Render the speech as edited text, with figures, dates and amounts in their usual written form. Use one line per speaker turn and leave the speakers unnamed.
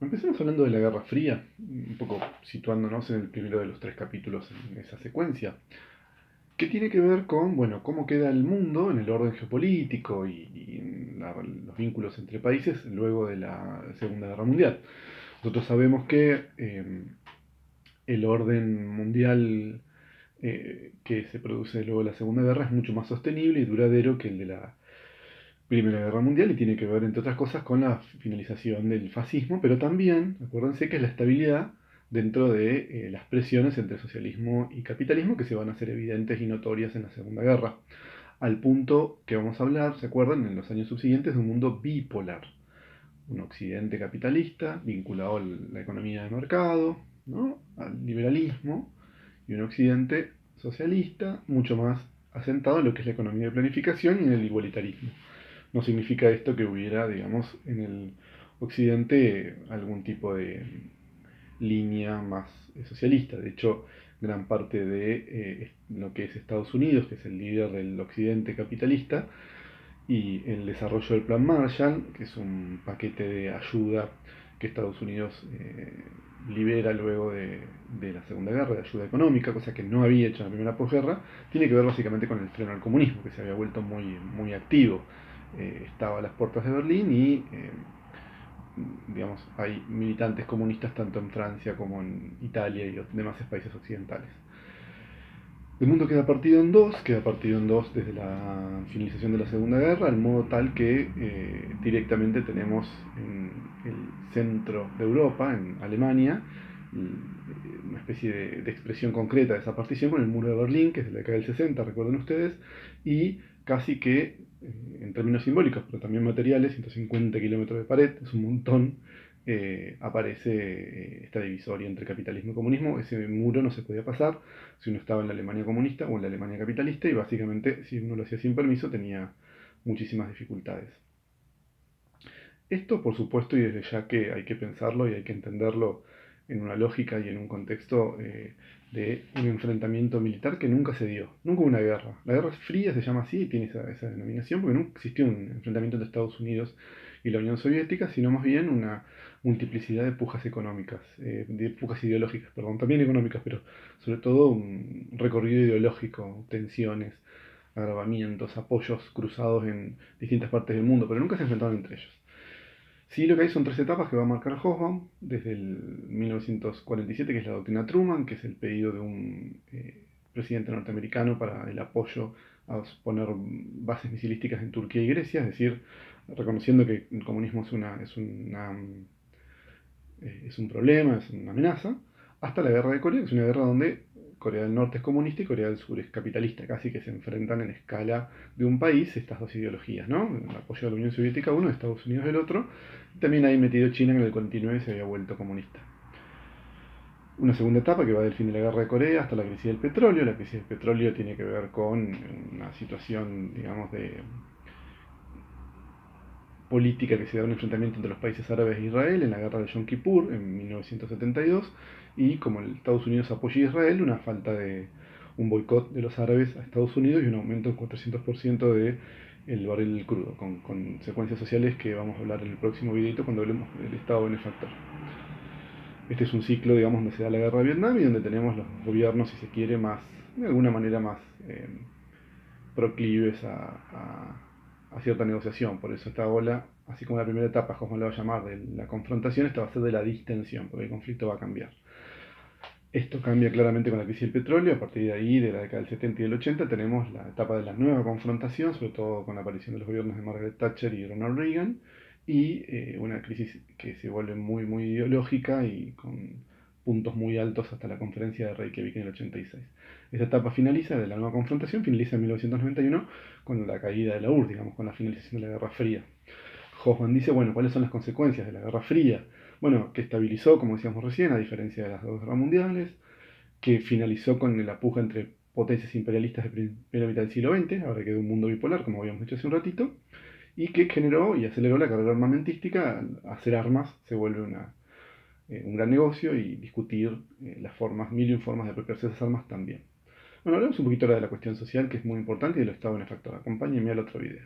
Empecemos hablando de la Guerra Fría, un poco situándonos en el primero de los tres capítulos en esa secuencia, que tiene que ver con, bueno, cómo queda el mundo en el orden geopolítico y en los vínculos entre países luego de la Segunda Guerra Mundial. Nosotros sabemos que el orden mundial que se produce luego de la Segunda Guerra es mucho más sostenible y duradero que el de la Primera Guerra Mundial y tiene que ver, entre otras cosas, con la finalización del fascismo, pero también, acuérdense que es la estabilidad dentro de las presiones entre socialismo y capitalismo que se van a hacer evidentes y notorias en la Segunda Guerra, al punto que vamos a hablar, ¿se acuerdan?, en los años subsiguientes de un mundo bipolar, un occidente capitalista vinculado a la economía de mercado, ¿no?, al liberalismo, y un occidente socialista mucho más asentado en lo que es la economía de planificación y en el igualitarismo. No significa esto que hubiera, digamos, en el occidente algún tipo de línea más socialista. De hecho, gran parte de lo que es Estados Unidos, que es el líder del occidente capitalista, y el desarrollo del Plan Marshall, que es un paquete de ayuda que Estados Unidos libera luego de la Segunda Guerra, de ayuda económica, cosa que no había hecho en la primera posguerra, tiene que ver básicamente con el freno al comunismo, que se había vuelto muy activo. Estaba a las puertas de Berlín y digamos, hay militantes comunistas tanto en Francia como en Italia y demás países occidentales. El mundo queda partido en dos desde la finalización de la Segunda Guerra, al modo tal que directamente tenemos en el centro de Europa, en Alemania, una especie de expresión concreta de esa partición con el muro de Berlín, que es de la década del 60, recuerden ustedes, y casi que, en términos simbólicos, pero también materiales, 150 kilómetros de pared, es un montón, aparece esta divisoria entre capitalismo y comunismo. Ese muro no se podía pasar si uno estaba en la Alemania comunista o en la Alemania capitalista, y básicamente si uno lo hacía sin permiso tenía muchísimas dificultades. Esto, por supuesto, y desde ya que hay que pensarlo y hay que entenderlo en una lógica y en un contexto de un enfrentamiento militar que nunca se dio, nunca hubo una guerra. La Guerra Fría se llama así, tiene esa denominación, porque nunca existió un enfrentamiento entre Estados Unidos y la Unión Soviética, sino más bien una multiplicidad de pujas económicas, de pujas ideológicas, perdón, también económicas, pero sobre todo un recorrido ideológico, tensiones, agravamientos, apoyos cruzados en distintas partes del mundo, pero nunca se enfrentaron entre ellos. Sí, lo que hay son tres etapas que va a marcar Hobsbawm, desde el 1947, que es la doctrina Truman, que es el pedido de un presidente norteamericano para el apoyo a poner bases misilísticas en Turquía y Grecia, es decir, reconociendo que el comunismo es un problema, es una amenaza, hasta la guerra de Corea, que es una guerra donde Corea del Norte es comunista y Corea del Sur es capitalista, casi que se enfrentan en escala de un país estas dos ideologías, ¿no? El apoyo a la Unión Soviética uno, Estados Unidos el otro. También ahí metido China, que en el 49 se había vuelto comunista. Una segunda etapa que va del fin de la guerra de Corea hasta la crisis del petróleo. La crisis del petróleo tiene que ver con una situación, digamos, de política que se da un enfrentamiento entre los países árabes e Israel en la guerra de Yom Kippur en 1972, y como el Estados Unidos apoya a Israel, una falta de un boicot de los árabes a Estados Unidos y un aumento en 400% de el barril crudo, con consecuencias sociales que vamos a hablar en el próximo videito cuando hablemos del Estado benefactor. Este es un ciclo, digamos, donde se da la guerra de Vietnam y donde tenemos los gobiernos, si se quiere, más, de alguna manera más proclives a cierta negociación. Por eso esta ola, así como la primera etapa, como la va a llamar, de la confrontación, esta va a ser de la distensión, porque el conflicto va a cambiar. Esto cambia claramente con la crisis del petróleo. A partir de ahí, de la década del 70 y del 80, tenemos la etapa de la nueva confrontación, sobre todo con la aparición de los gobiernos de Margaret Thatcher y Ronald Reagan, y una crisis que se vuelve muy ideológica y con puntos muy altos hasta la conferencia de Reykjavik en el 86. Esta etapa finaliza, de la nueva confrontación, finaliza en 1991 con la caída de la URSS, digamos, con la finalización de la Guerra Fría. Hoffman dice, bueno, ¿cuáles son las consecuencias de la Guerra Fría? Bueno, que estabilizó, como decíamos recién, a diferencia de las dos guerras mundiales, que finalizó con la puja entre potencias imperialistas de primera mitad del siglo XX, ahora quedó un mundo bipolar, como habíamos dicho hace un ratito, y que generó y aceleró la carrera armamentística. Hacer armas se vuelve un gran negocio, y discutir las formas, mil y un formas de apropiarse de esas armas también. Bueno, hablamos un poquito ahora de la cuestión social, que es muy importante, y del Estado benefactor. Acompáñenme al otro video.